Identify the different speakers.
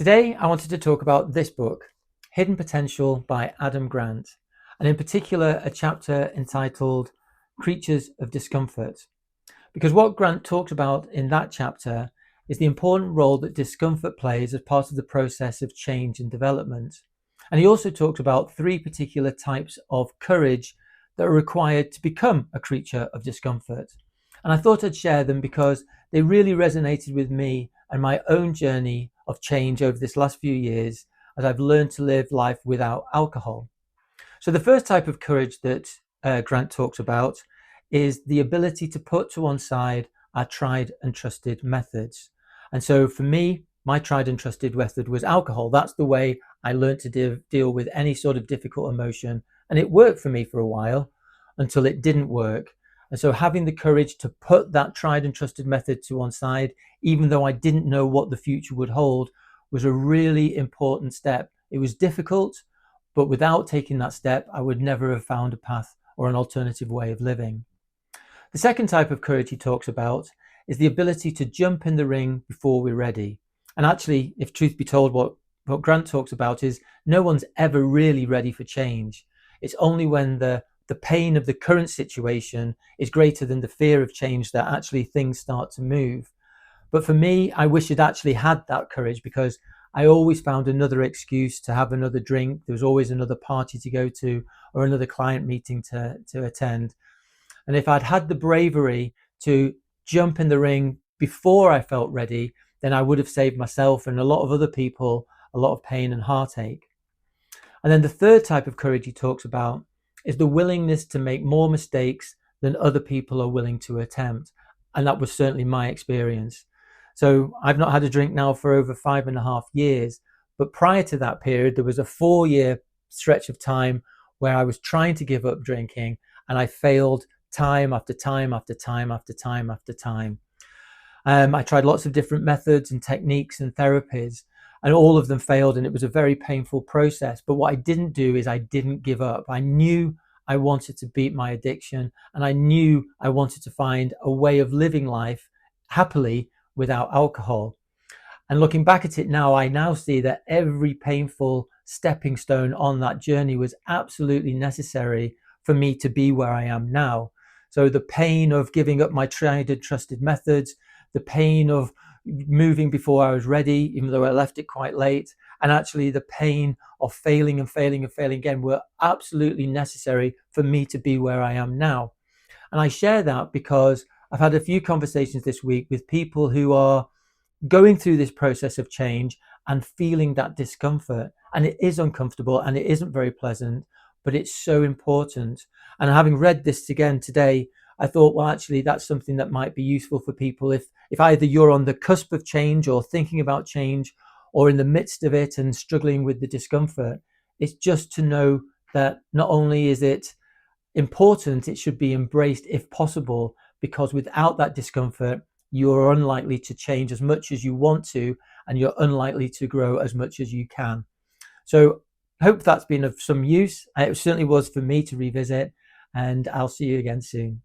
Speaker 1: Today, I wanted to talk about this book, Hidden Potential by Adam Grant, and in particular, a chapter entitled Creatures of Discomfort. Because what Grant talked about in that chapter is the important role that discomfort plays as part of the process of change and development. And he also talked about three particular types of courage that are required to become a creature of discomfort. And I thought I'd share them because they really resonated with me and my own journey of change over this last few years as I've learned to live life without alcohol. So the first type of courage that Grant talks about is the ability to put to one side our tried and trusted methods. And so for me, my tried and trusted method was alcohol. That's the way I learned to deal with any sort of difficult emotion. And it worked for me for a while until it didn't work. And so having the courage to put that tried and trusted method to one side, even though I didn't know what the future would hold, was a really important step. It was difficult, but without taking that step, I would never have found a path or an alternative way of living. The second type of courage he talks about is the ability to jump in the ring before we're ready. And actually, if truth be told, what Grant talks about is no one's ever really ready for change. It's only when the pain of the current situation is greater than the fear of change that actually things start to move. But for me, I wish I'd actually had that courage because I always found another excuse to have another drink. There was always another party to go to or another client meeting to attend. And if I'd had the bravery to jump in the ring before I felt ready, then I would have saved myself and a lot of other people a lot of pain and heartache. And then the third type of courage he talks about is the willingness to make more mistakes than other people are willing to attempt. And that was certainly my experience. So I've not had a drink now for over 5.5 years. But prior to that period, there was a 4-year stretch of time where I was trying to give up drinking and I failed time after time after time after time after time. I tried lots of different methods and techniques and therapies, and all of them failed, and it was a very painful process. But what I didn't do is I didn't give up. I knew I wanted to beat my addiction, and I knew I wanted to find a way of living life happily without alcohol. And looking back at it now, I now see that every painful stepping stone on that journey was absolutely necessary for me to be where I am now. So the pain of giving up my tried and trusted methods, the pain of moving before I was ready, even though I left it quite late, and actually the pain of failing and failing and failing again were absolutely necessary for me to be where I am now. And I share that because I've had a few conversations this week with people who are going through this process of change and feeling that discomfort. And it is uncomfortable and it isn't very pleasant, but it's so important. And having read this again today, I thought, well, actually, that's something that might be useful for people if either you're on the cusp of change or thinking about change or in the midst of it and struggling with the discomfort. It's just to know that not only is it important, it should be embraced if possible, because without that discomfort, you're unlikely to change as much as you want to, and you're unlikely to grow as much as you can. So I hope that's been of some use. It certainly was for me to revisit, and I'll see you again soon.